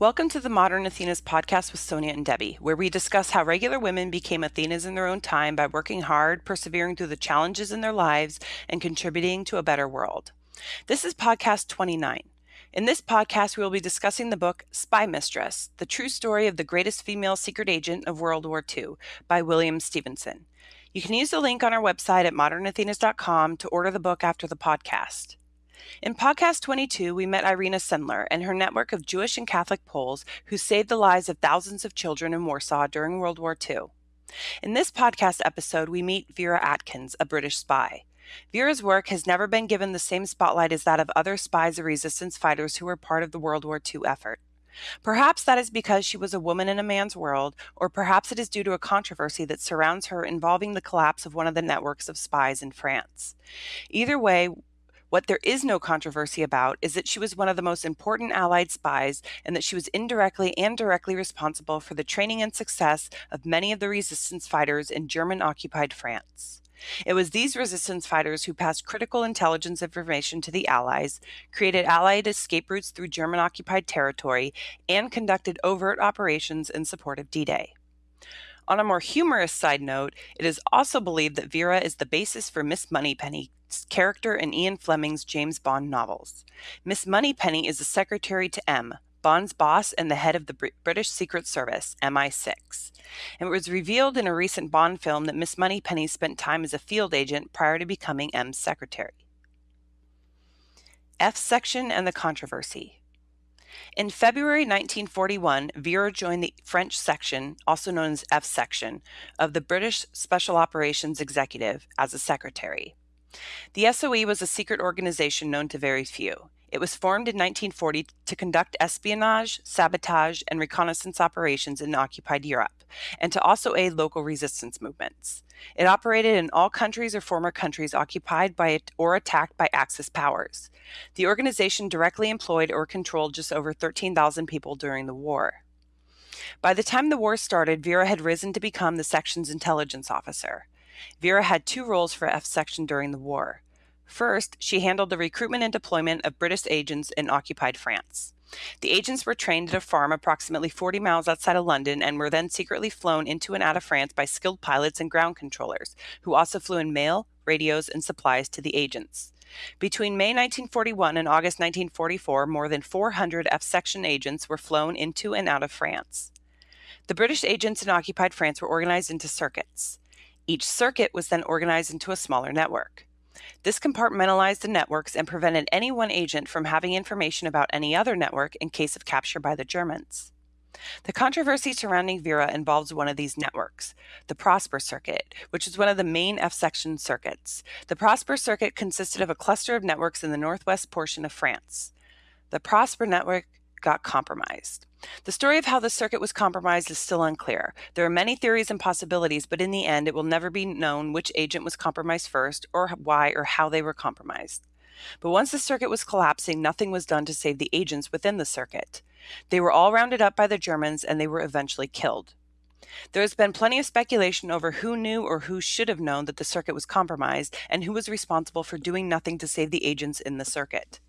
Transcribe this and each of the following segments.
Welcome to the Modern Athenas podcast with Sonia and Debbie, where we discuss how regular women became Athenas in their own time by working hard, persevering through the challenges in their lives, and contributing to a better world. This is podcast 29. In this podcast, we will be discussing the book Spymistress, the true story of the greatest female secret agent of World War II by William Stevenson. You can use the link on our website at modernathenas.com to order the book after the podcast. In podcast 22, we met Irina Sendler and her network of Jewish and Catholic Poles who saved the lives of thousands of children in Warsaw during World War II. In this podcast episode, we meet Vera Atkins, a British spy. Vera's work has never been given the same spotlight as that of other spies or resistance fighters who were part of the World War II effort. Perhaps that is because she was a woman in a man's world, or perhaps it is due to a controversy that surrounds her involving the collapse of one of the networks of spies in France. Either way, what there is no controversy about is that she was one of the most important Allied spies and that she was indirectly and directly responsible for the training and success of many of the resistance fighters in German-occupied France. It was these resistance fighters who passed critical intelligence information to the Allies, created Allied escape routes through German-occupied territory, and conducted overt operations in support of D-Day. On a more humorous side note, it is also believed that Vera is the basis for Miss Moneypenny's character in Ian Fleming's James Bond novels. Miss Moneypenny is the secretary to M, Bond's boss and the head of the British Secret Service, MI6. And it was revealed in a recent Bond film that Miss Moneypenny spent time as a field agent prior to becoming M's secretary. F section and the controversy. In February 1941, Vera joined the French section, also known as F section, of the British Special Operations Executive as a secretary. The SOE was a secret organization known to very few. It was formed in 1940 to conduct espionage, sabotage, and reconnaissance operations in occupied Europe, and to also aid local resistance movements. It operated in all countries or former countries occupied by or attacked by Axis powers. The organization directly employed or controlled just over 13,000 people during the war. By the time the war started, Vera had risen to become the section's intelligence officer. Vera had two roles for F section during the war. First, she handled the recruitment and deployment of British agents in occupied France. The agents were trained at a farm approximately 40 miles outside of London and were then secretly flown into and out of France by skilled pilots and ground controllers, who also flew in mail, radios, and supplies to the agents. Between May 1941 and August 1944, more than 400 F-section agents were flown into and out of France. The British agents in occupied France were organized into circuits. Each circuit was then organized into a smaller network. This compartmentalized the networks and prevented any one agent from having information about any other network in case of capture by the Germans. The controversy surrounding Vera involves one of these networks, the Prosper Circuit, which is one of the main F-section circuits. The Prosper Circuit consisted of a cluster of networks in the northwest portion of France. The Prosper network got compromised. The story of how the circuit was compromised is still unclear. There are many theories and possibilities, but in the end, it will never be known which agent was compromised first, or why or how they were compromised. But once the circuit was collapsing, nothing was done to save the agents within the circuit. They were all rounded up by the Germans, and they were eventually killed. There has been plenty of speculation over who knew or who should have known that the circuit was compromised, and who was responsible for doing nothing to save the agents in the circuit.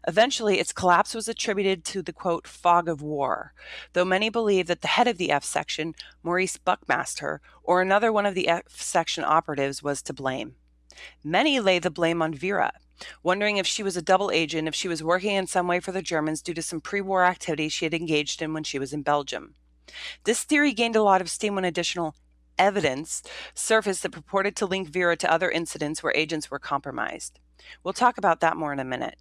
Eventually, its collapse was attributed to the, quote, fog of war, though many believe that the head of the F section, Maurice Buckmaster, or another one of the F section operatives was to blame. Many lay the blame on Vera, wondering if she was a double agent, if she was working in some way for the Germans due to some pre-war activities she had engaged in when she was in Belgium. This theory gained a lot of steam when additional evidence surfaced that purported to link Vera to other incidents where agents were compromised. We'll talk about that more in a minute.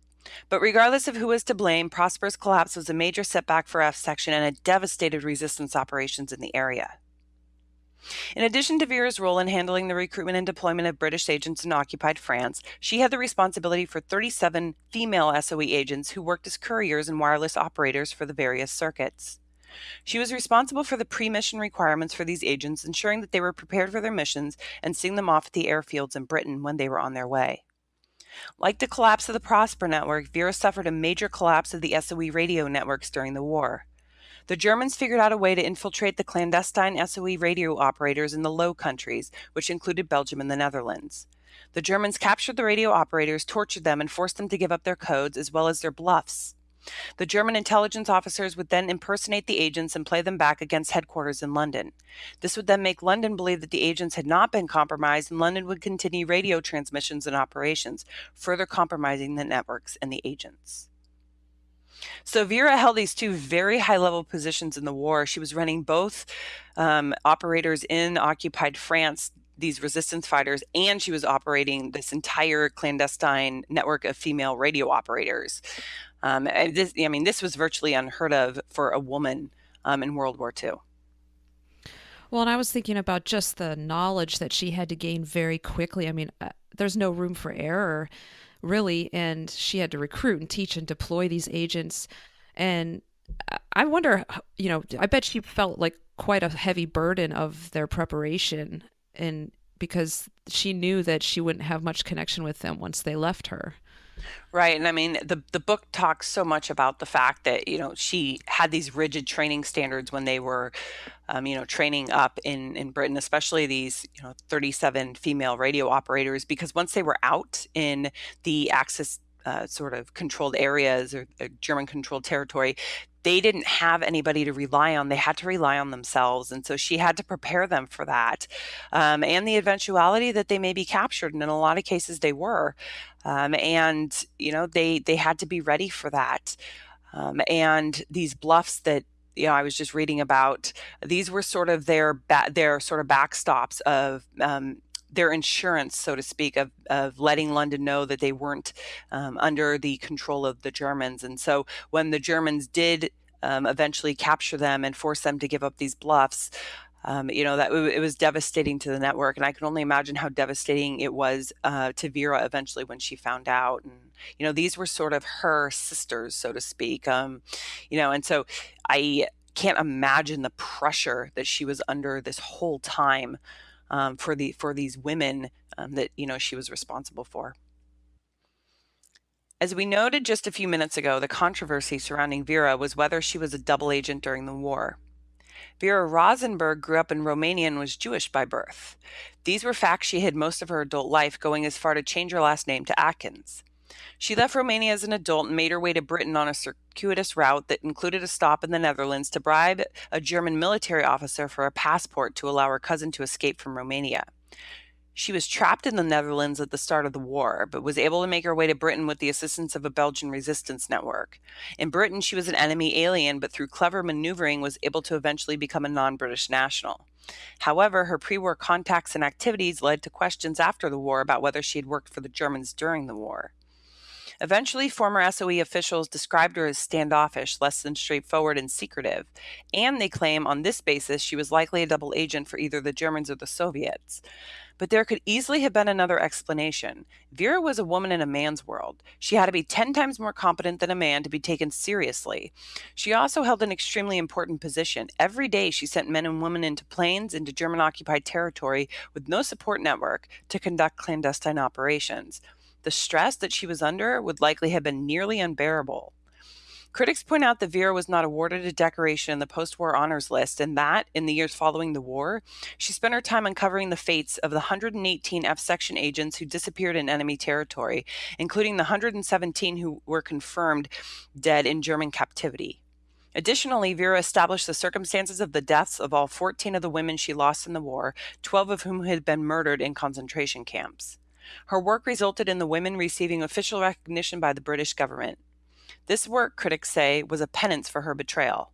But regardless of who was to blame, Prosper's collapse was a major setback for F section and it devastated resistance operations in the area. In addition to Vera's role in handling the recruitment and deployment of British agents in occupied France, she had the responsibility for 37 female SOE agents who worked as couriers and wireless operators for the various circuits. She was responsible for the pre-mission requirements for these agents, ensuring that they were prepared for their missions and seeing them off at the airfields in Britain when they were on their way. Like the collapse of the Prosper network, Vera suffered a major collapse of the SOE radio networks during the war. The Germans figured out a way to infiltrate the clandestine SOE radio operators in the Low Countries, which included Belgium and the Netherlands. The Germans captured the radio operators, tortured them, and forced them to give up their codes as well as their bluffs. The German intelligence officers would then impersonate the agents and play them back against headquarters in London. This would then make London believe that the agents had not been compromised, and London would continue radio transmissions and operations, further compromising the networks and the agents. So Vera held these two very high-level positions in the war. She was running both operators in occupied France, these resistance fighters, and she was operating this entire clandestine network of female radio operators. This was virtually unheard of for a woman in World War II. Well, and I was thinking about just the knowledge that she had to gain very quickly. There's no room for error, really, and she had to recruit and teach and deploy these agents. And I wonder, I bet she felt like quite a heavy burden of their preparation, and because she knew that she wouldn't have much connection with them once they left her. Right. And I mean, the book talks so much about the fact that, she had these rigid training standards when they were, training up in Britain, especially these, 37 female radio operators, because once they were out in the Axis sort of controlled areas or German controlled territory, they didn't have anybody to rely on. They had to rely on themselves. And so she had to prepare them for that, and the eventuality that they may be captured. And in a lot of cases they were. They had to be ready for that. And these bluffs that, I was just reading about, these were sort of their sort of backstops of their insurance, so to speak, of letting London know that they weren't under the control of the Germans. And so when the Germans did eventually capture them and force them to give up these bluffs, that it was devastating to the network. And I can only imagine how devastating it was to Vera eventually when she found out. And, these were sort of her sisters, so to speak. And so I can't imagine the pressure that she was under this whole time for these women that she was responsible for. As we noted just a few minutes ago, the controversy surrounding Vera was whether she was a double agent during the war. Vera Rosenberg grew up in Romania and was Jewish by birth. These were facts she hid most of her adult life, going as far to change her last name to Atkins. She left Romania as an adult and made her way to Britain on a circuitous route that included a stop in the Netherlands to bribe a German military officer for a passport to allow her cousin to escape from Romania. She was trapped in the Netherlands at the start of the war, but was able to make her way to Britain with the assistance of a Belgian resistance network. In Britain, she was an enemy alien, but through clever maneuvering was able to eventually become a non-British national. However, her pre-war contacts and activities led to questions after the war about whether she had worked for the Germans during the war. Eventually, former SOE officials described her as standoffish, less than straightforward, and secretive, and they claim on this basis she was likely a double agent for either the Germans or the Soviets. But there could easily have been another explanation. Vera was a woman in a man's world. She had to be 10 times more competent than a man to be taken seriously. She also held an extremely important position. Every day she sent men and women into planes into German-occupied territory with no support network to conduct clandestine operations. The stress that she was under would likely have been nearly unbearable. Critics point out that Vera was not awarded a decoration in the post-war honors list, and that, in the years following the war, she spent her time uncovering the fates of the 118 F-Section agents who disappeared in enemy territory, including the 117 who were confirmed dead in German captivity. Additionally, Vera established the circumstances of the deaths of all 14 of the women she lost in the war, 12 of whom had been murdered in concentration camps. Her work resulted in the women receiving official recognition by the British government. This work, critics say, was a penance for her betrayal.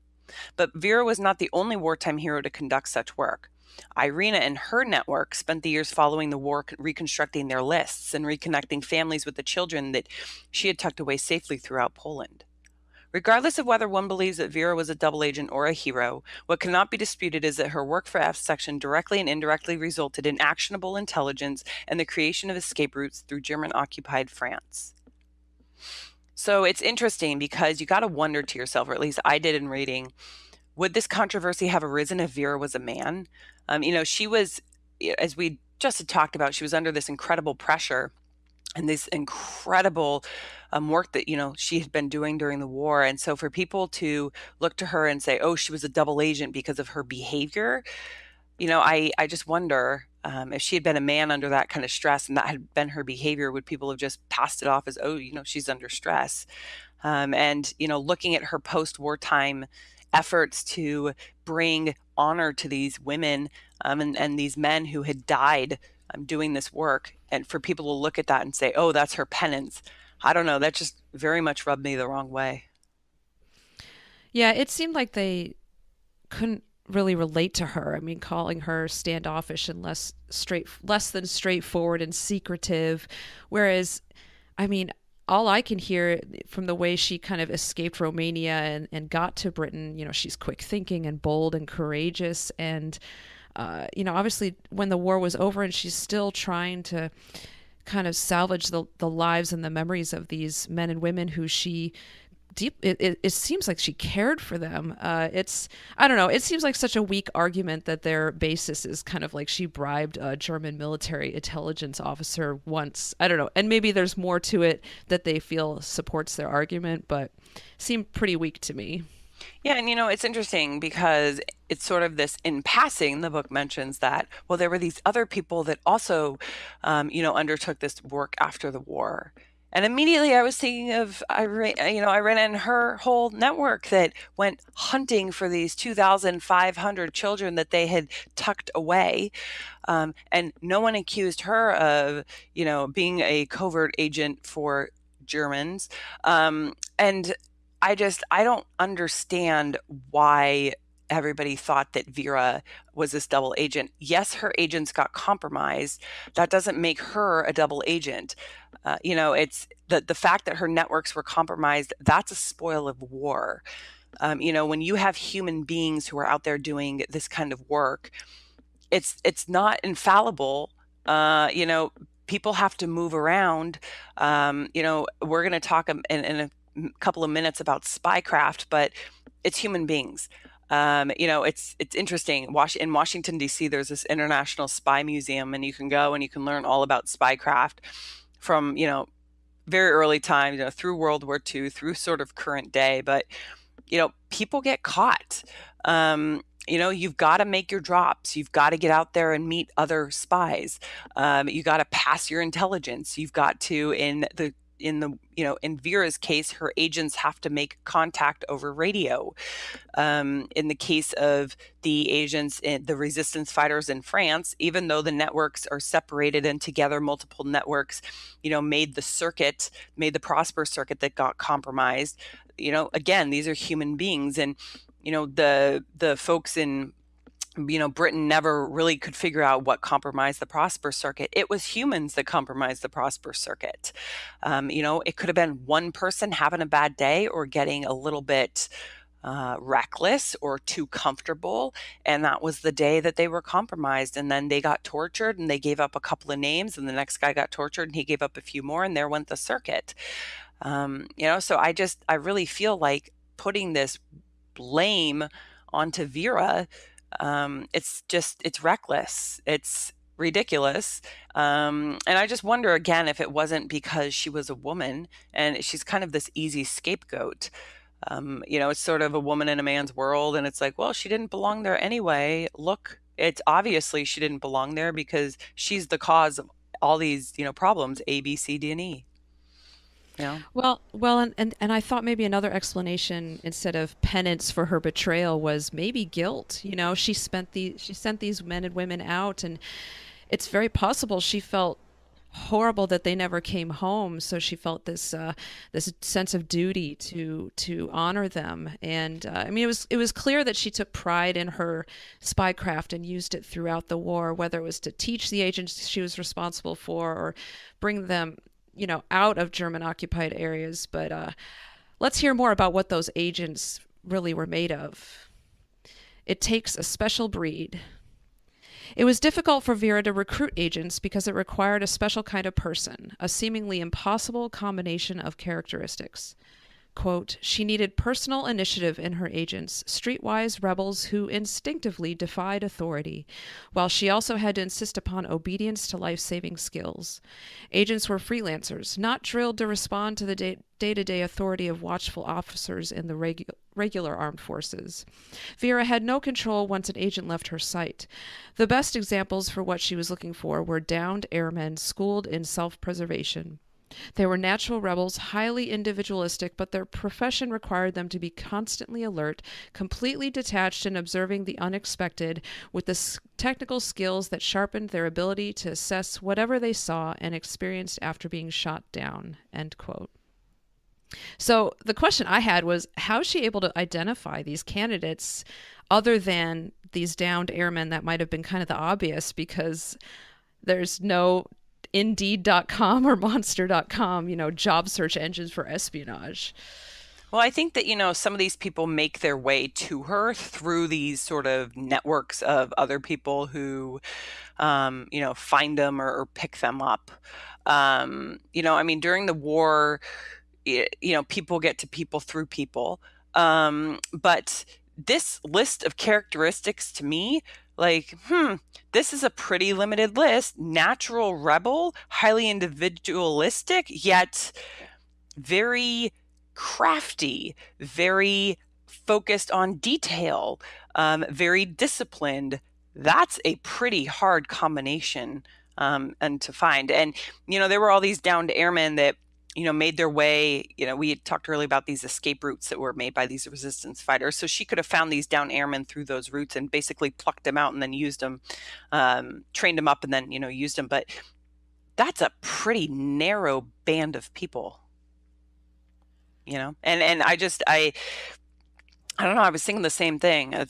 But Vera was not the only wartime hero to conduct such work. Irina and her network spent the years following the war reconstructing their lists and reconnecting families with the children that she had tucked away safely throughout Poland. Regardless of whether one believes that Vera was a double agent or a hero, what cannot be disputed is that her work for F-Section directly and indirectly resulted in actionable intelligence and the creation of escape routes through German-occupied France. So it's interesting because you got to wonder to yourself, or at least I did in reading, would this controversy have arisen if Vera was a man? She was, as we just had talked about, she was under this incredible pressure and this incredible work that, she had been doing during the war. And so for people to look to her and say, oh, she was a double agent because of her behavior, I just wonder if she had been a man under that kind of stress and that had been her behavior, would people have just passed it off as, oh, she's under stress? And, looking at her post-wartime efforts to bring honor to these women and these men who had died doing this work, and for people to look at that and say, oh, that's her penance. I don't know. That just very much rubbed me the wrong way. Yeah, it seemed like they couldn't really relate to her. I mean, calling her standoffish and less than straightforward and secretive, whereas, I mean, all I can hear from the way she kind of escaped Romania and got to Britain, she's quick thinking and bold and courageous. And, obviously when the war was over and she's still trying to kind of salvage the lives and the memories of these men and women who she it seems like she cared for them. I don't know. It seems like such a weak argument that their basis is kind of like she bribed a German military intelligence officer once. I don't know. And maybe there's more to it that they feel supports their argument, but seemed pretty weak to me. Yeah, and it's interesting because it's sort of this in passing, the book mentions that, well, there were these other people that also, undertook this work after the war. And immediately I was thinking of Irene and her whole network that went hunting for these 2,500 children that they had tucked away. And no one accused her of, being a covert agent for Germans. And I don't understand why everybody thought that Vera was this double agent. Yes, her agents got compromised. That doesn't make her a double agent. It's the fact that her networks were compromised. That's a spoil of war. When you have human beings who are out there doing this kind of work, it's not infallible. People have to move around. We're going to talk in a couple of minutes about spycraft, but it's human beings. It's interesting. In Washington, D.C., there's this International Spy Museum, and you can go and you can learn all about spycraft from, very early time, through World War II, through sort of current day. But, people get caught. You've got to make your drops. You've got to get out there and meet other spies. You got to pass your intelligence. You've got to, in Vera's case, her agents have to make contact over radio. In the case of the agents in the resistance fighters in France, even though the networks are separated and together, multiple networks, made the Prosper circuit that got compromised. Again, these are human beings, and the folks in Britain never really could figure out what compromised the Prosper circuit. It was humans that compromised the Prosper circuit. It could have been one person having a bad day or getting a little bit reckless or too comfortable, and that was the day that they were compromised. And then they got tortured, and they gave up a couple of names, and the next guy got tortured, and he gave up a few more, and there went the circuit. So I really feel like putting this blame onto Vera. It's reckless. It's ridiculous. And I just wonder again if it wasn't because she was a woman and she's kind of this easy scapegoat. It's sort of a woman in a man's world, and it's like, well, she didn't belong there anyway. Look, it's obviously she didn't belong there because she's the cause of all these, problems, A, B, C, D, and E. Yeah. Well, and I thought maybe another explanation instead of penance for her betrayal was maybe guilt. She sent these men and women out, and it's very possible she felt horrible that they never came home. So she felt this sense of duty to honor them. And I mean, it was clear that she took pride in her spycraft and used it throughout the war, whether it was to teach the agents she was responsible for or bring them out of German occupied areas. But let's hear more about what those agents really were made of. It takes a special breed. It was difficult for Vera to recruit agents because it required a special kind of person, a seemingly impossible combination of characteristics. Quote, she needed personal initiative in her agents, streetwise rebels who instinctively defied authority, while she also had to insist upon obedience to life-saving skills. Agents were freelancers, not drilled to respond to the day-to-day authority of watchful officers in the regular armed forces. Vera had no control once an agent left her sight. The best examples for what she was looking for were downed airmen schooled in self-preservation. They were natural rebels, highly individualistic, but their profession required them to be constantly alert, completely detached and observing the unexpected, with the technical skills that sharpened their ability to assess whatever they saw and experienced after being shot down. End quote. So the question I had was, how is she able to identify these candidates other than these downed airmen that might have been kind of the obvious, because there's no Indeed.com or Monster.com, job search engines for espionage. Well, I think that, some of these people make their way to her through these sort of networks of other people who, find them or pick them up. I mean, during the war, people get to people through people. But this list of characteristics to me, like, this is a pretty limited list. Natural rebel, highly individualistic, yet very crafty, very focused on detail, very disciplined. That's a pretty hard combination and to find. And, there were all these downed airmen that, made their way. We had talked earlier about these escape routes that were made by these resistance fighters. So she could have found these downed airmen through those routes and basically plucked them out and then used them, trained them up and then, used them. But that's a pretty narrow band of people. And I don't know, I was thinking the same thing as,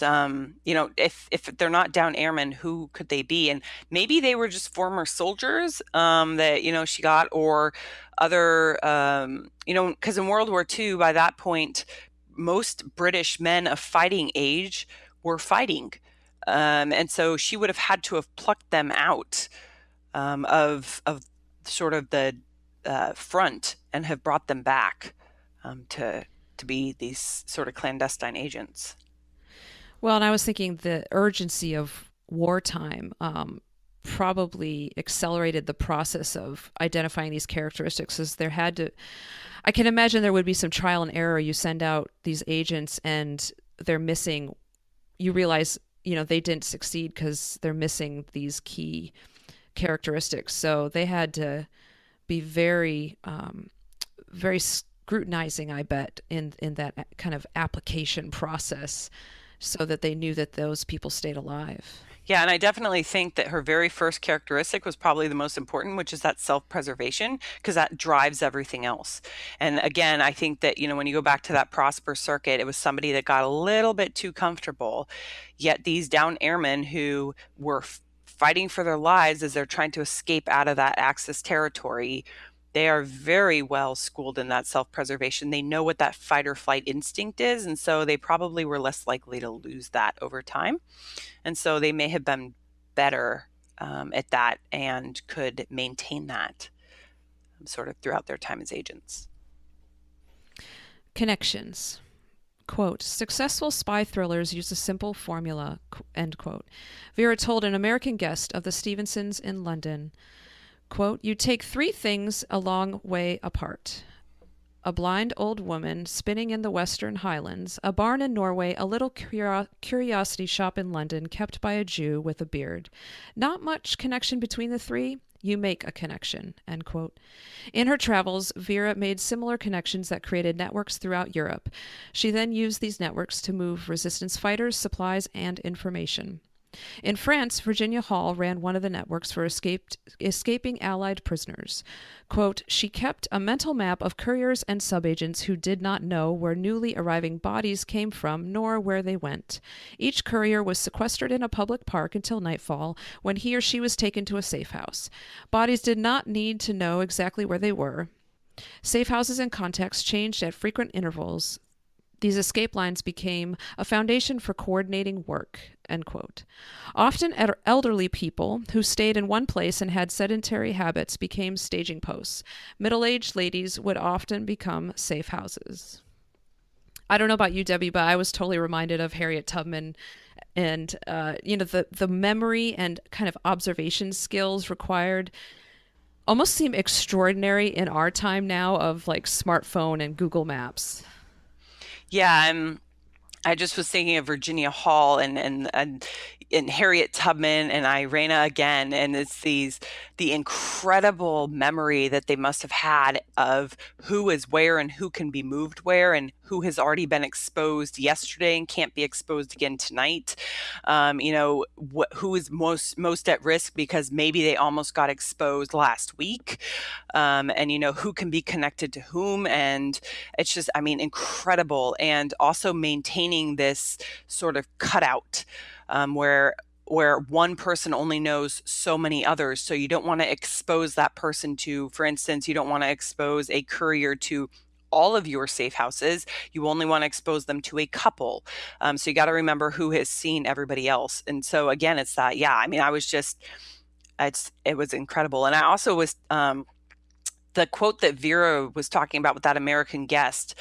if they're not down airmen, who could they be? And maybe they were just former soldiers that she got, or other because in World War II, by that point, most British men of fighting age were fighting, and so she would have had to have plucked them out of sort of the front and have brought them back to be these sort of clandestine agents. Well, and I was thinking the urgency of wartime probably accelerated the process of identifying these characteristics, as there had to, I can imagine there would be some trial and error. You send out these agents and they're missing, you realize, they didn't succeed because they're missing these key characteristics. So they had to be very, very scrutinizing, I bet, in that kind of application process, so that they knew that those people stayed alive. Yeah, and I definitely think that her very first characteristic was probably the most important, which is that self-preservation, because that drives everything else. And again, I think that, when you go back to that Prosper circuit, it was somebody that got a little bit too comfortable. Yet these down airmen who were fighting for their lives as they're trying to escape out of that Axis territory, they are very well schooled in that self-preservation. They know what that fight or flight instinct is, and so they probably were less likely to lose that over time. And so they may have been better at that and could maintain that sort of throughout their time as agents. Connections. Quote, successful spy thrillers use a simple formula, end quote. Vera told an American guest of the Stevensons in London, quote, you take three things a long way apart. A blind old woman spinning in the Western Highlands, a barn in Norway, a little curiosity shop in London kept by a Jew with a beard. Not much connection between the three. You make a connection, end quote. In her travels, Vera made similar connections that created networks throughout Europe. She then used these networks to move resistance fighters, supplies, and information. In France, Virginia Hall ran one of the networks for escaping Allied prisoners. Quote, she kept a mental map of couriers and subagents who did not know where newly arriving bodies came from nor where they went. Each courier was sequestered in a public park until nightfall, when he or she was taken to a safe house. Bodies did not need to know exactly where they were. Safe houses and contexts changed at frequent intervals. These escape lines became a foundation for coordinating work, end quote. Often elderly people who stayed in one place and had sedentary habits became staging posts. Middle-aged ladies would often become safe houses. I don't know about you, Debbie, but I was totally reminded of Harriet Tubman and, the memory and kind of observation skills required almost seem extraordinary in our time now of like smartphone and Google Maps. Yeah, I just was thinking of Virginia Hall and Harriet Tubman and Irena again, and it's the incredible memory that they must have had of who is where and who can be moved where and who has already been exposed yesterday and can't be exposed again tonight. Who is most at risk because maybe they almost got exposed last week, and who can be connected to whom, and it's just, I mean, incredible. And also maintaining this sort of cutout, where one person only knows so many others. So you don't want to expose that person to, for instance, you don't want to expose a courier to all of your safe houses. You only want to expose them to a couple. So you got to remember who has seen everybody else. And so again, it's that, yeah, I mean, it was incredible. And I also was, the quote that Vera was talking about with that American guest,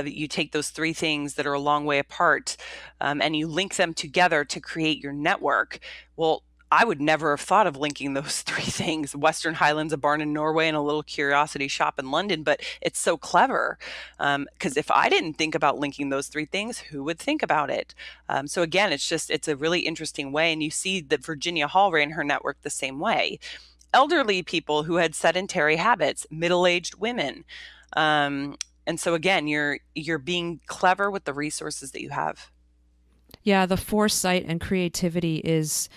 you take those three things that are a long way apart, and you link them together to create your network. Well, I would never have thought of linking those three things: Western Highlands, a barn in Norway, and a little curiosity shop in London. But it's so clever, because if I didn't think about linking those three things, who would think about it? So again, it's a really interesting way. And you see that Virginia Hall ran her network the same way. Elderly people who had sedentary habits, middle-aged women. And so again, you're being clever with the resources that you have. Yeah, the foresight and creativity is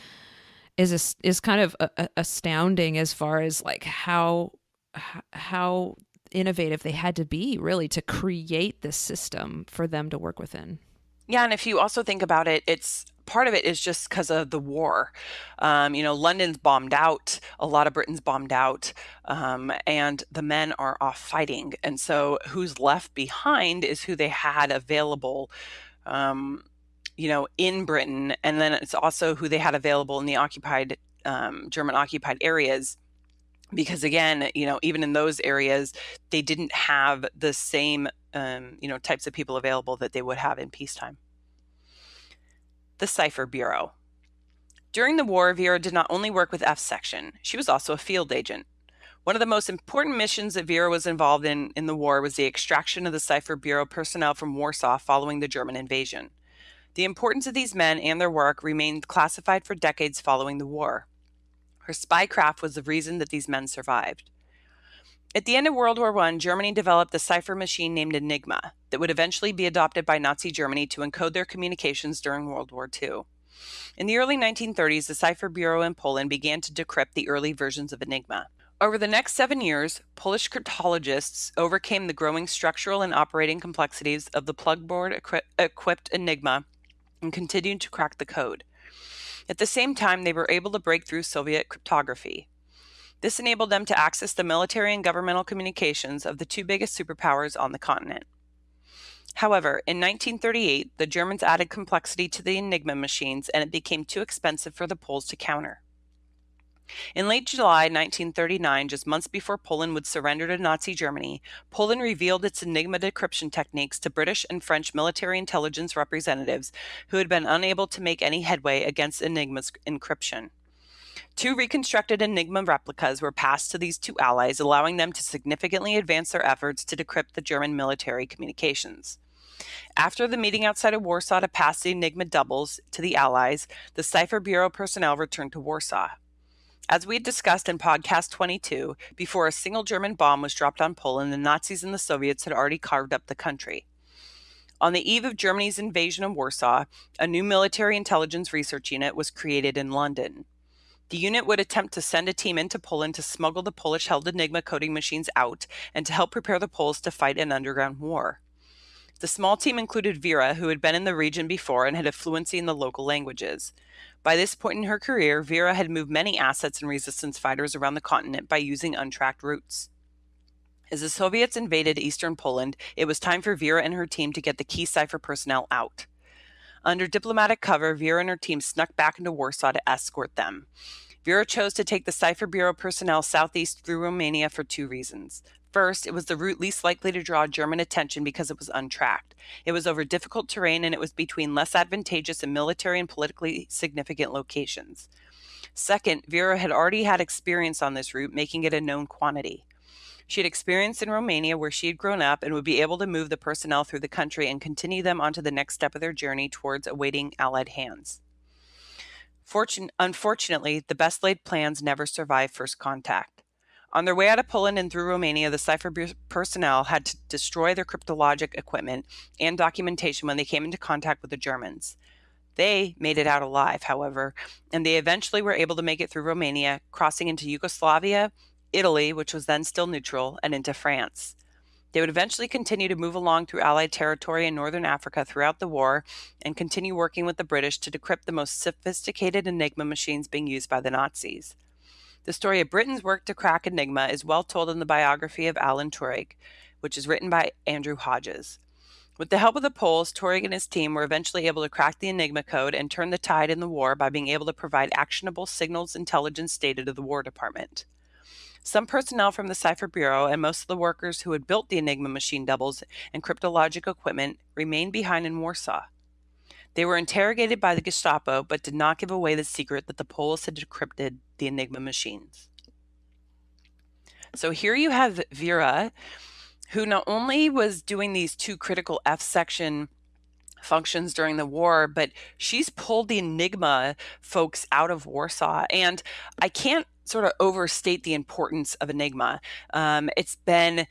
kind of astounding as far as like how innovative they had to be really to create this system for them to work within. Yeah, and if you also think about it, it's part of it is just because of the war. London's bombed out, a lot of Britain's bombed out, and the men are off fighting. And so who's left behind is who they had available, in Britain. And then it's also who they had available in the occupied, German occupied areas. Because again, even in those areas, they didn't have the same, types of people available that they would have in peacetime. The Cipher Bureau. During the war, Vera did not only work with F Section, she was also a field agent. One of the most important missions that Vera was involved in the war was the extraction of the Cipher Bureau personnel from Warsaw following the German invasion. The importance of these men and their work remained classified for decades following the war. Her spy craft was the reason that these men survived. At the end of World War I, Germany developed the cipher machine named Enigma that would eventually be adopted by Nazi Germany to encode their communications during World War II. In the early 1930s, the Cipher Bureau in Poland began to decrypt the early versions of Enigma. Over the next 7 years, Polish cryptologists overcame the growing structural and operating complexities of the plugboard-equipped Enigma and continued to crack the code. At the same time, they were able to break through Soviet cryptography. This enabled them to access the military and governmental communications of the two biggest superpowers on the continent. However, in 1938, the Germans added complexity to the Enigma machines, and it became too expensive for the Poles to counter. In late July 1939, just months before Poland would surrender to Nazi Germany, Poland revealed its Enigma decryption techniques to British and French military intelligence representatives who had been unable to make any headway against Enigma's encryption. Two reconstructed Enigma replicas were passed to these two allies, allowing them to significantly advance their efforts to decrypt the German military communications. After the meeting outside of Warsaw to pass the Enigma doubles to the allies, the Cipher Bureau personnel returned to Warsaw. As we had discussed in podcast 22, before a single German bomb was dropped on Poland, the Nazis and the Soviets had already carved up the country. On the eve of Germany's invasion of Warsaw, a new military intelligence research unit was created in London. The unit would attempt to send a team into Poland to smuggle the Polish-held Enigma coding machines out and to help prepare the Poles to fight an underground war. The small team included Vera, who had been in the region before and had a fluency in the local languages. By this point in her career, Vera had moved many assets and resistance fighters around the continent by using untracked routes. As the Soviets invaded eastern Poland, it was time for Vera and her team to get the key cipher personnel out. Under diplomatic cover, Vera and her team snuck back into Warsaw to escort them. Vera chose to take the Cipher Bureau personnel southeast through Romania for two reasons. First, it was the route least likely to draw German attention because it was untracked. It was over difficult terrain, and it was between less advantageous and military and politically significant locations. Second, Vera had already had experience on this route, making it a known quantity. She had experience in Romania where she had grown up and would be able to move the personnel through the country and continue them onto the next step of their journey towards awaiting Allied hands. Unfortunately, the best laid plans never survived first contact. On their way out of Poland and through Romania, the Cipher personnel had to destroy their cryptologic equipment and documentation when they came into contact with the Germans. They made it out alive, however, and they eventually were able to make it through Romania, crossing into Yugoslavia, Italy, which was then still neutral, and into France. They would eventually continue to move along through Allied territory in northern Africa throughout the war and continue working with the British to decrypt the most sophisticated Enigma machines being used by the Nazis. The story of Britain's work to crack Enigma is well told in the biography of Alan Turing, which is written by Andrew Hodges. With the help of the Poles, Turing and his team were eventually able to crack the Enigma code and turn the tide in the war by being able to provide actionable signals intelligence data to the War Department. Some personnel from the Cipher Bureau and most of the workers who had built the Enigma machine doubles and cryptologic equipment remained behind in Warsaw. They were interrogated by the Gestapo, but did not give away the secret that the Poles had decrypted the Enigma machines. So here you have Vera, who not only was doing these 2 critical F section functions during the war, but she's pulled the Enigma folks out of Warsaw. And I can't sort of overstate the importance of Enigma. It's been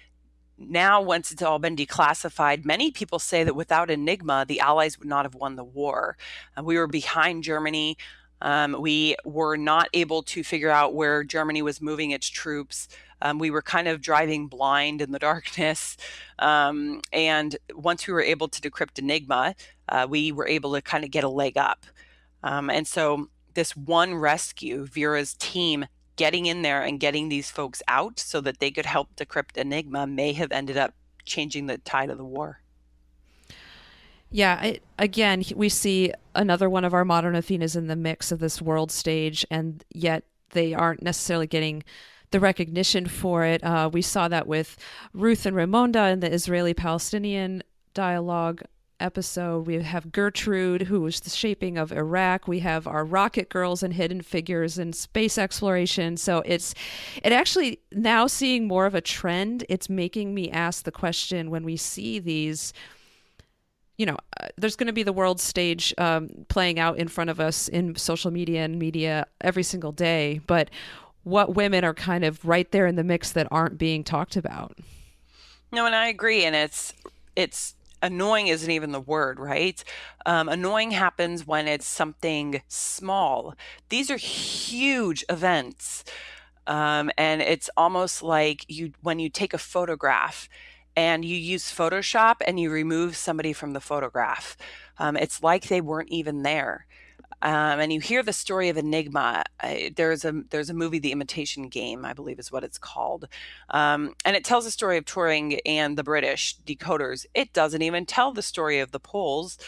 now, once it's all been declassified, many people say that without Enigma, the Allies would not have won the war. We were behind Germany. We were not able to figure out where Germany was moving its troops. We were kind of driving blind in the darkness. And once we were able to decrypt Enigma, we were able to kind of get a leg up. And so this one rescue, Vera's team getting in there and getting these folks out so that they could help decrypt Enigma, may have ended up changing the tide of the war. Yeah, again, we see another one of our modern Athenas in the mix of this world stage, and yet they aren't necessarily getting the recognition for it. We saw that with Ruth and Raimonda in the Israeli-Palestinian dialogue episode. We have Gertrude, who was the shaping of Iraq. We have our rocket girls and hidden figures in space exploration. So it actually, now seeing more of a trend, it's making me ask the question when we see these, there's going to be the world stage playing out in front of us in social media and media every single day. But what women are kind of right there in the mix that aren't being talked about? No, and I agree. And it's annoying isn't even the word, right? Annoying happens when it's something small. These are huge events. And it's almost like when you take a photograph and you use Photoshop and you remove somebody from the photograph. It's like they weren't even there. And you hear the story of Enigma. There's a movie, The Imitation Game, I believe is what it's called. And it tells the story of Turing and the British decoders. It doesn't even tell the story of the Poles.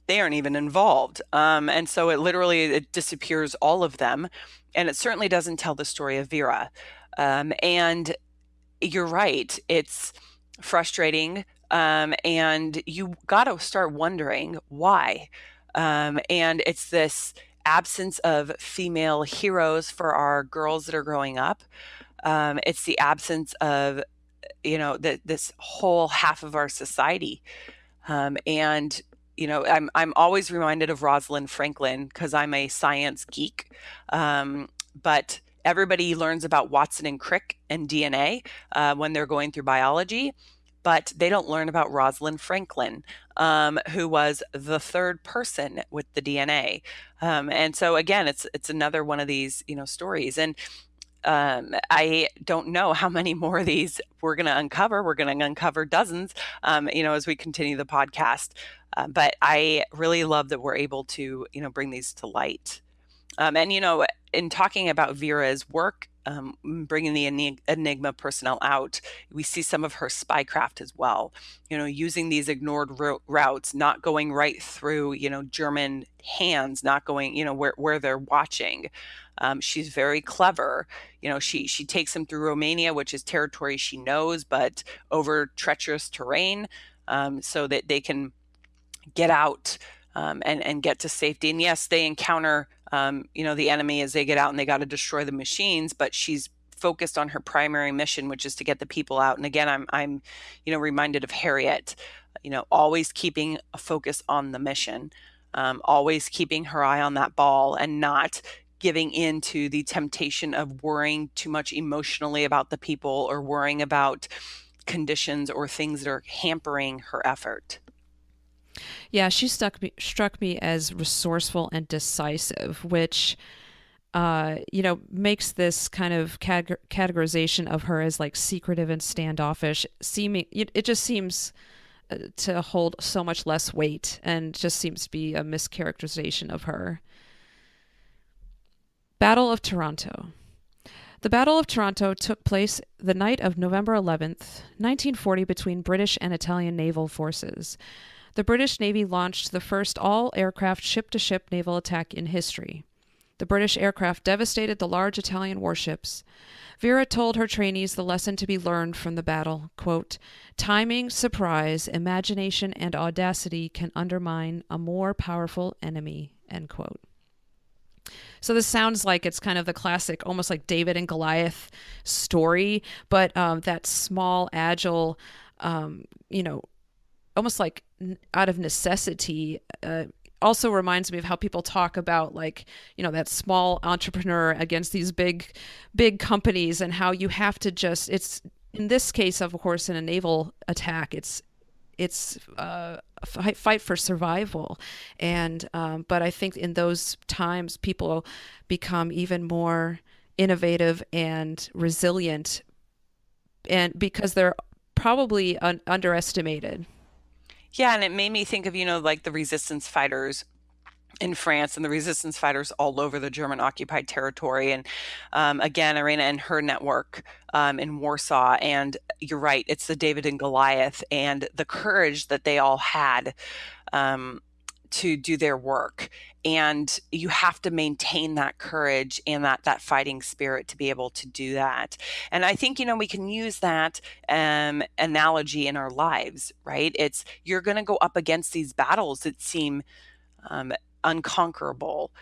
They aren't even involved. And so it disappears all of them. And it certainly doesn't tell the story of Vera. And you're right. It's frustrating. And you got to start wondering why. And it's this absence of female heroes for our girls that are growing up. It's the absence of, this whole half of our society. And I'm always reminded of Rosalind Franklin because I'm a science geek. But everybody learns about Watson and Crick and DNA when they're going through biology. But they don't learn about Rosalind Franklin, who was the third person with the DNA. And so again, it's another one of these, stories. And I don't know how many more of these we're going to uncover. We're going to uncover dozens, as we continue the podcast. But I really love that we're able to, bring these to light. And, in talking about Vera's work, bringing the Enigma personnel out, we see some of her spycraft as well, using these ignored routes, not going right through, German hands, not going, where they're watching. She's very clever. She takes them through Romania, which is territory she knows, but over treacherous terrain, so that they can get out and get to safety. And yes, they encounter the enemy as they get out and they got to destroy the machines, but she's focused on her primary mission, which is to get the people out. And again, I'm reminded of Harriet, always keeping a focus on the mission, always keeping her eye on that ball and not giving in to the temptation of worrying too much emotionally about the people or worrying about conditions or things that are hampering her effort. Yeah, she struck me as resourceful and decisive, which makes this kind of categorization of her as like secretive and standoffish seeming. It just seems to hold so much less weight, and just seems to be a mischaracterization of her. Battle of Taranto. The Battle of Taranto took place the night of November 11th, 1940, between British and Italian naval forces. The British Navy launched the first all-aircraft ship-to-ship naval attack in history. The British aircraft devastated the large Italian warships. Vera told her trainees the lesson to be learned from the battle, quote, "Timing, surprise, imagination, and audacity can undermine a more powerful enemy," end quote. So this sounds like it's kind of the classic, almost like David and Goliath story, but that small, agile, almost like out of necessity, also reminds me of how people talk about, like, that small entrepreneur against these big companies, and how you have to just, it's, in this case, of course, in a naval attack, it's a fight for survival. And but I think in those times people become even more innovative and resilient, and because they're probably underestimated. Yeah, and it made me think of, like the resistance fighters in France and the resistance fighters all over the German occupied territory. And again, Irina and her network in Warsaw. And you're right, it's the David and Goliath and the courage that they all had to do their work. And you have to maintain that courage and that fighting spirit to be able to do that. And I think, we can use that analogy in our lives, right? It's, you're going to go up against these battles that seem um, unconquerable,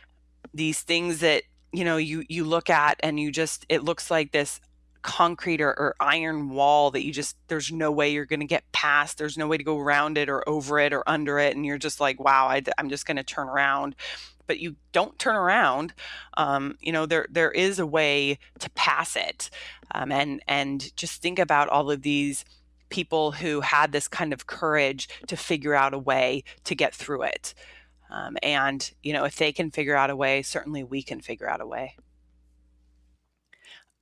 these things that you look at and it looks like this concrete or iron wall that there's no way you're going to get past, there's no way to go around it or over it or under it, and you're just like, wow, I'm just going to turn around. But you don't turn around. There is a way to pass it, and just think about all of these people who had this kind of courage to figure out a way to get through it. And if they can figure out a way, certainly we can figure out a way.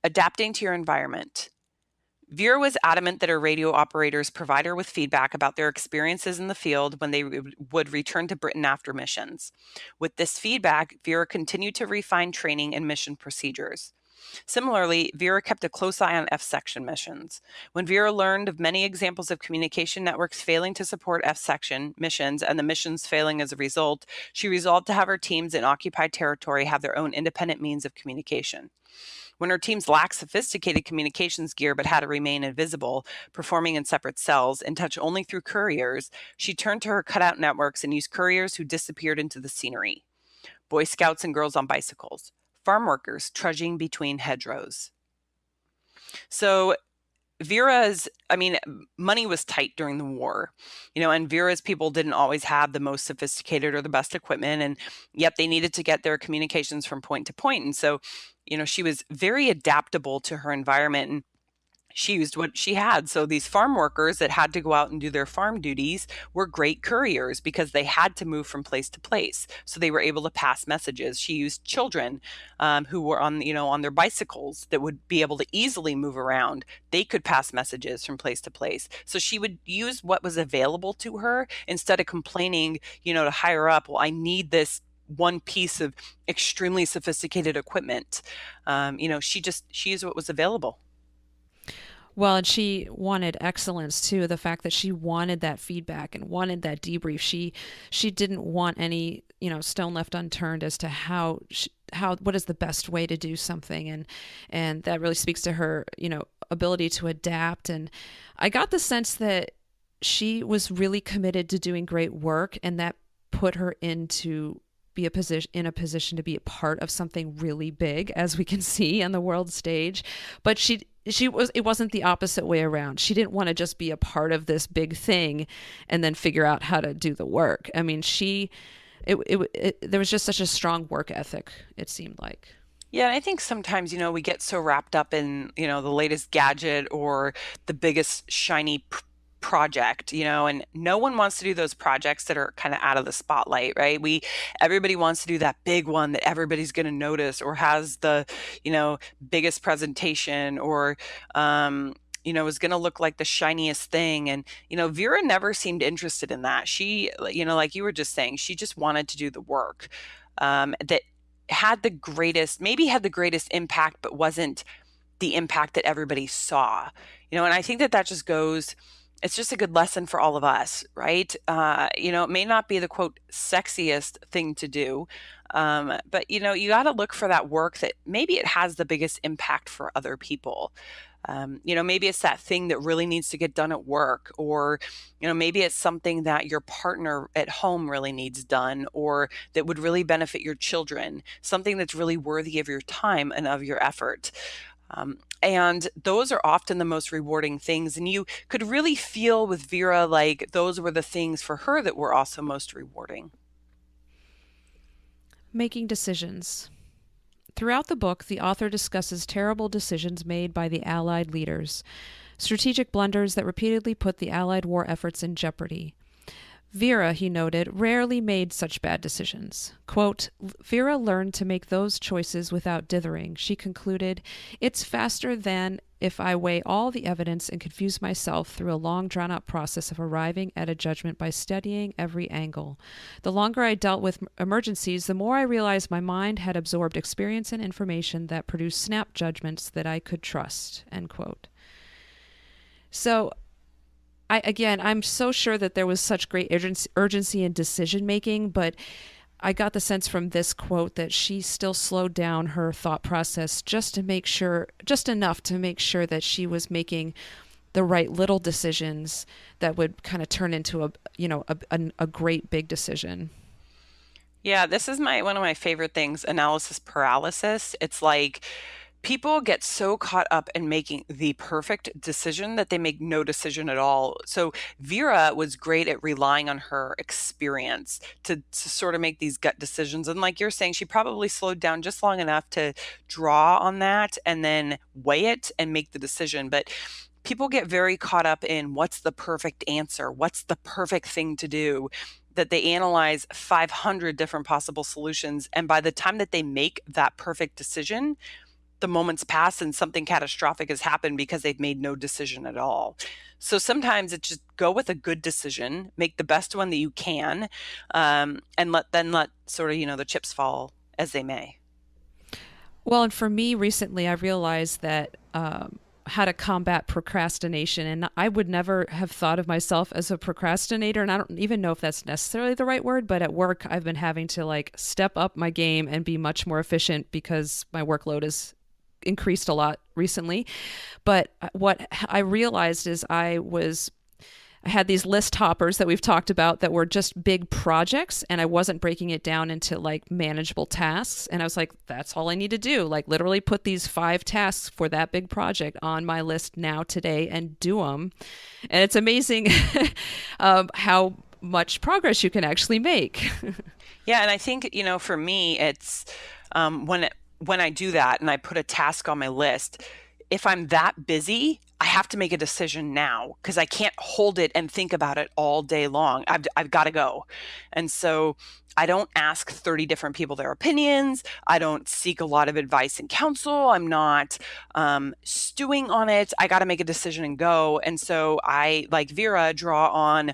Adapting to your environment. Vera was adamant that her radio operators provide her with feedback about their experiences in the field when they would return to Britain after missions. With this feedback, Vera continued to refine training and mission procedures. Similarly, Vera kept a close eye on F-section missions. When Vera learned of many examples of communication networks failing to support F-section missions and the missions failing as a result, she resolved to have her teams in occupied territory have their own independent means of communication. When her teams lacked sophisticated communications gear but had to remain invisible, performing in separate cells, and touch only through couriers, she turned to her cutout networks and used couriers who disappeared into the scenery. Boy Scouts and girls on bicycles. Farm workers trudging between hedgerows. So money was tight during the war, and Vera's people didn't always have the most sophisticated or the best equipment, and yet they needed to get their communications from point to point. And so, she was very adaptable to her environment, and she used what she had. So these farm workers that had to go out and do their farm duties were great couriers because they had to move from place to place. So they were able to pass messages. She used children who were on their bicycles that would be able to easily move around. They could pass messages from place to place. So she would use what was available to her instead of complaining, to higher up, well, I need this one piece of extremely sophisticated equipment. She used what was available. Well, and she wanted excellence too. The fact that she wanted that feedback and wanted that debrief. She didn't want any, stone left unturned as to what is the best way to do something, and that really speaks to her, ability to adapt. And I got the sense that she was really committed to doing great work, and that put her into be in a position to be a part of something really big, as we can see on the world stage. But it wasn't the opposite way around. She didn't want to just be a part of this big thing and then figure out how to do the work. I mean, there was just such a strong work ethic, it seemed like. Yeah, and I think sometimes, we get so wrapped up in, the latest gadget or the biggest shiny project, and no one wants to do those projects that are kind of out of the spotlight, right? Everybody wants to do that big one that everybody's going to notice or has the, biggest presentation or, is going to look like the shiniest thing. And, Vera never seemed interested in that. She, like you were just saying, she just wanted to do the work. That maybe had the greatest impact, but wasn't the impact that everybody saw, and I think that just goes, it's just a good lesson for all of us, right? It may not be the quote sexiest thing to do, but you got to look for that work that maybe it has the biggest impact for other people. Maybe it's that thing that really needs to get done at work, or, maybe it's something that your partner at home really needs done, or that would really benefit your children, something that's really worthy of your time and of your effort. And those are often the most rewarding things. And you could really feel with Vera, like those were the things for her that were also most rewarding. Making decisions. Throughout the book, the author discusses terrible decisions made by the Allied leaders, strategic blunders that repeatedly put the Allied war efforts in jeopardy. Vera, he noted, rarely made such bad decisions. Quote, Vera learned to make those choices without dithering. She concluded, it's faster than if I weigh all the evidence and confuse myself through a long drawn-out process of arriving at a judgment by studying every angle. The longer I dealt with emergencies, the more I realized my mind had absorbed experience and information that produced snap judgments that I could trust, end quote. So, I'm so sure that there was such great urgency in decision making, but I got the sense from this quote that she still slowed down her thought process just enough to make sure that she was making the right little decisions that would kind of turn into a great big decision. Yeah, this is one of my favorite things, analysis paralysis. It's like people get so caught up in making the perfect decision that they make no decision at all. So Vera was great at relying on her experience to sort of make these gut decisions. And like you're saying, she probably slowed down just long enough to draw on that and then weigh it and make the decision. But people get very caught up in what's the perfect answer, what's the perfect thing to do, that they analyze 500 different possible solutions. And by the time that they make that perfect decision, the moments pass and something catastrophic has happened because they've made no decision at all. So sometimes it's just go with a good decision, make the best one that you can, and let sort of, the chips fall as they may. Well, and for me recently, I realized that how to combat procrastination. And I would never have thought of myself as a procrastinator. And I don't even know if that's necessarily the right word, but at work, I've been having to step up my game and be much more efficient because my workload is increased a lot recently. But what I realized is I had these list hoppers that we've talked about that were just big projects, and I wasn't breaking it down into manageable tasks. And I was like, that's all I need to do. Literally put these 5 tasks for that big project on my list now today and do them. And it's amazing how much progress you can actually make. Yeah. And I think, for me, it's when I do that and I put a task on my list, if I'm that busy, I have to make a decision now because I can't hold it and think about it all day long. I've got to go. And so I don't ask 30 different people their opinions. I don't seek a lot of advice and counsel. I'm not stewing on it. I got to make a decision and go. And so I, like Vera, draw on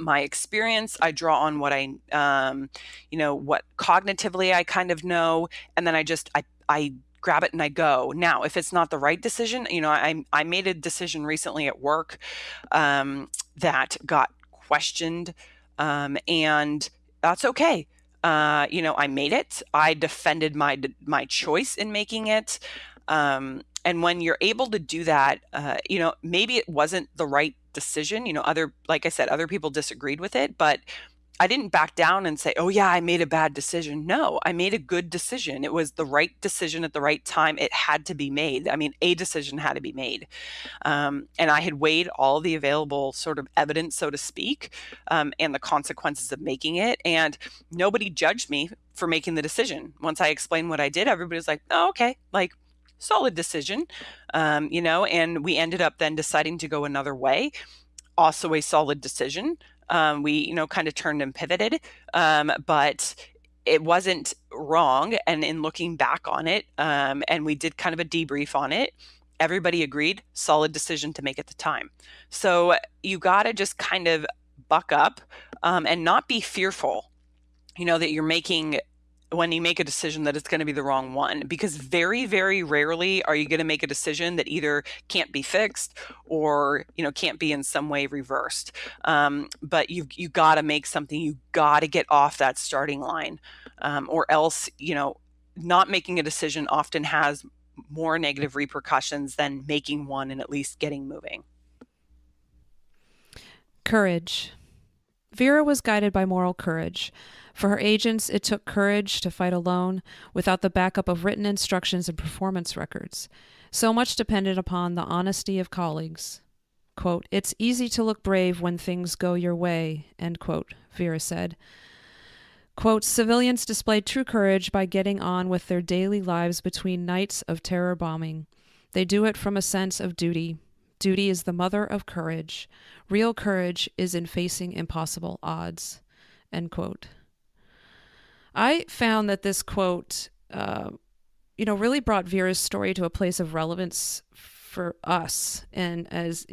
my experience. I draw on what what cognitively I kind of know. And then I grab it and I go. Now, if it's not the right decision, I made a decision recently at work that got questioned, and that's okay. I made it. I defended my choice in making it. And when you're able to do that, maybe it wasn't the right decision. Like I said, other people disagreed with it, but I didn't back down and say, oh, yeah, I made a bad decision. No, I made a good decision. It was the right decision at the right time. It had to be made. I mean, a decision had to be made. And I had weighed all the available sort of evidence, so to speak, and the consequences of making it. And nobody judged me for making the decision. Once I explained what I did, everybody was like, oh, okay, like, solid decision, and we ended up then deciding to go another way. Also a solid decision. We, kind of turned and pivoted, but it wasn't wrong. And in looking back on it, and we did kind of a debrief on it, everybody agreed, solid decision to make at the time. So you got to just kind of buck up, and not be fearful, that you're making, when you make a decision, that it's going to be the wrong one, because very, very rarely are you going to make a decision that either can't be fixed or, can't be in some way reversed. But you got to make something, you got to get off that starting line, or else, not making a decision often has more negative repercussions than making one and at least getting moving. Courage. Vera was guided by moral courage. For her agents, it took courage to fight alone without the backup of written instructions and performance records. So much depended upon the honesty of colleagues. Quote, "It's easy to look brave when things go your way," end quote, Vera said. Quote, "Civilians displayed true courage by getting on with their daily lives between nights of terror bombing. They do it from a sense of duty. Duty is the mother of courage. Real courage is in facing impossible odds," end quote. I found that this quote, really brought Vera's story to a place of relevance for us, and as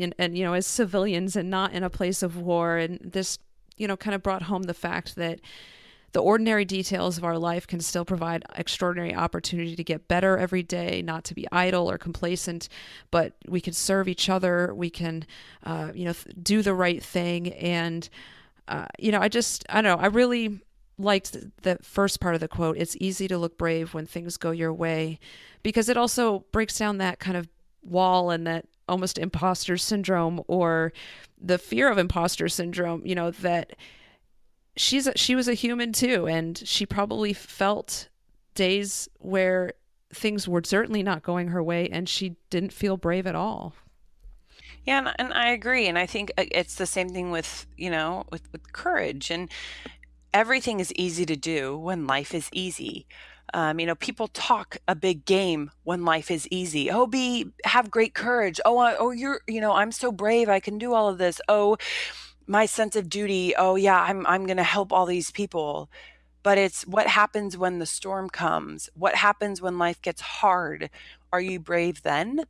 civilians, and not in a place of war. And this, kind of brought home the fact that the ordinary details of our life can still provide extraordinary opportunity to get better every day, not to be idle or complacent, but we can serve each other. We can, do the right thing. And, I don't know, I really liked the first part of the quote. It's easy to look brave when things go your way, because it also breaks down that kind of wall and that almost imposter syndrome, or the fear of imposter syndrome, that she was a human too, and she probably felt days where things were certainly not going her way and she didn't feel brave at all. Yeah, and I agree. And I think it's the same thing with, with courage. And everything is easy to do when life is easy. People talk a big game when life is easy. Oh, have great courage. Oh, you're, I'm so brave. I can do all of this. Oh, my sense of duty. Oh, yeah, I'm going to help all these people. But it's what happens when the storm comes? What happens when life gets hard? Are you brave then?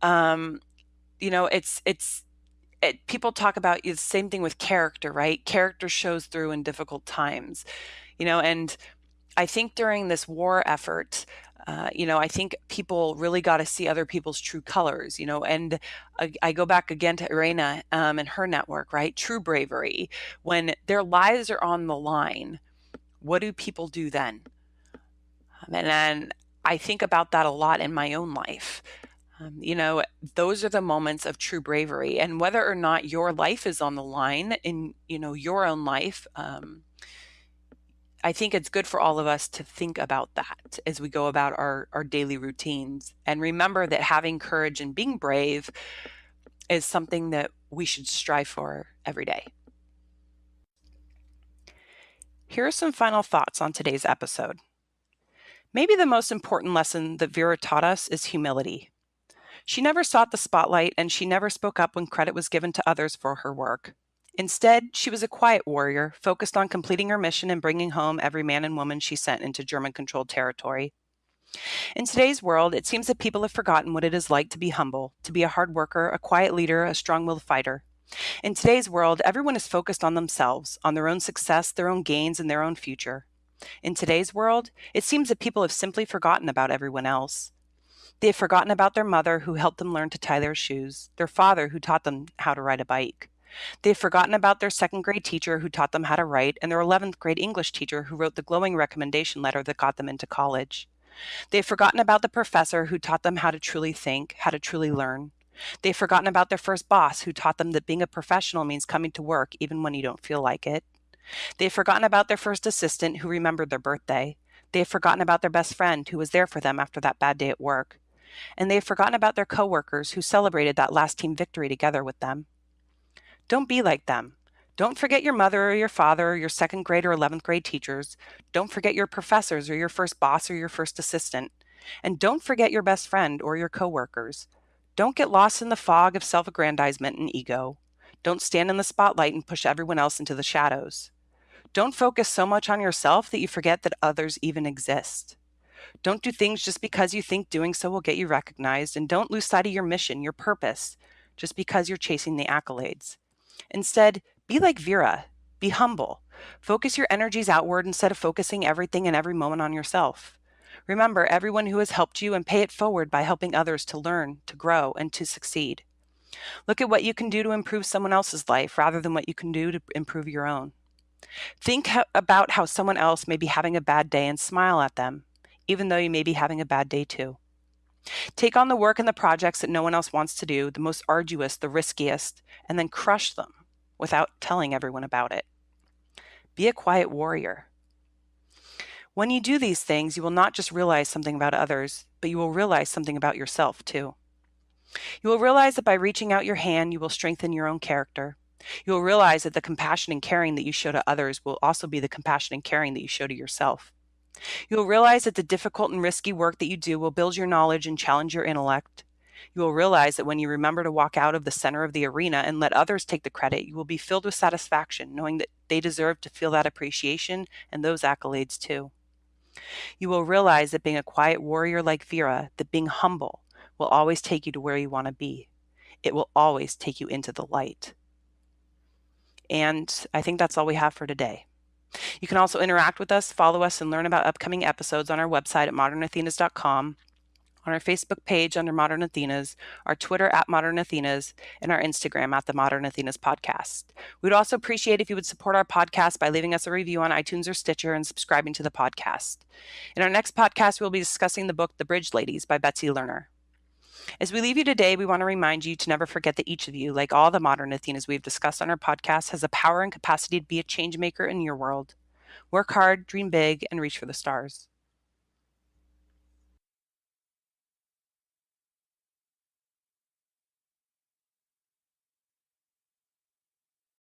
Um, people talk about the same thing with character, right? Character shows through in difficult times, and I think during this war effort, I think people really got to see other people's true colors, and I go back again to Irena, and her network, right? True bravery. When their lives are on the line, what do people do then? And I think about that a lot in my own life. Those are the moments of true bravery. And whether or not your life is on the line in, your own life, I think it's good for all of us to think about that as we go about our daily routines, and remember that having courage and being brave is something that we should strive for every day. Here are some final thoughts on today's episode. Maybe the most important lesson that Vera taught us is humility. She never sought the spotlight, and she never spoke up when credit was given to others for her work. Instead, she was a quiet warrior, focused on completing her mission and bringing home every man and woman she sent into German-controlled territory. In today's world, it seems that people have forgotten what it is like to be humble, to be a hard worker, a quiet leader, a strong-willed fighter. In today's world, everyone is focused on themselves, on their own success, their own gains, and their own future. In today's world, it seems that people have simply forgotten about everyone else. They have forgotten about their mother who helped them learn to tie their shoes, their father who taught them how to ride a bike. They've forgotten about their second grade teacher who taught them how to write, and their 11th grade English teacher who wrote the glowing recommendation letter that got them into college. They've forgotten about the professor who taught them how to truly think, how to truly learn. They've forgotten about their first boss who taught them that being a professional means coming to work even when you don't feel like it. They have forgotten about their first assistant who remembered their birthday. They have forgotten about their best friend who was there for them after that bad day at work. And they have forgotten about their coworkers who celebrated that last team victory together with them. Don't be like them. Don't forget your mother or your father or your second grade or 11th grade teachers. Don't forget your professors or your first boss or your first assistant. And don't forget your best friend or your coworkers. Don't get lost in the fog of self-aggrandizement and ego. Don't stand in the spotlight and push everyone else into the shadows. Don't focus so much on yourself that you forget that others even exist. Don't do things just because you think doing so will get you recognized, and don't lose sight of your mission, your purpose, just because you're chasing the accolades. Instead, be like Vera. Be humble. Focus your energies outward instead of focusing everything and every moment on yourself. Remember everyone who has helped you and pay it forward by helping others to learn, to grow, and to succeed. Look at what you can do to improve someone else's life rather than what you can do to improve your own. Think about how someone else may be having a bad day and smile at them, even though you may be having a bad day too. Take on the work and the projects that no one else wants to do, the most arduous, the riskiest, and then crush them without telling everyone about it. Be a quiet warrior. When you do these things, you will not just realize something about others, but you will realize something about yourself too. You will realize that by reaching out your hand, you will strengthen your own character. You will realize that the compassion and caring that you show to others will also be the compassion and caring that you show to yourself. You will realize that the difficult and risky work that you do will build your knowledge and challenge your intellect. You will realize that when you remember to walk out of the center of the arena and let others take the credit, you will be filled with satisfaction, knowing that they deserve to feel that appreciation and those accolades too. You will realize that being a quiet warrior like Vera, that being humble, will always take you to where you want to be. It will always take you into the light. And I think that's all we have for today. You can also interact with us, follow us, and learn about upcoming episodes on our website at modernathenas.com, on our Facebook page under Modern Athenas, our Twitter at Modern Athenas, and our Instagram at the Modern Athenas Podcast. We'd also appreciate if you would support our podcast by leaving us a review on iTunes or Stitcher and subscribing to the podcast. In our next podcast, we'll be discussing the book The Bridge Ladies by Betsy Lerner. As we leave you today, we want to remind you to never forget that each of you, like all the modern Athenas we've discussed on our podcast, has the power and capacity to be a change maker in your world. Work hard, dream big, and reach for the stars.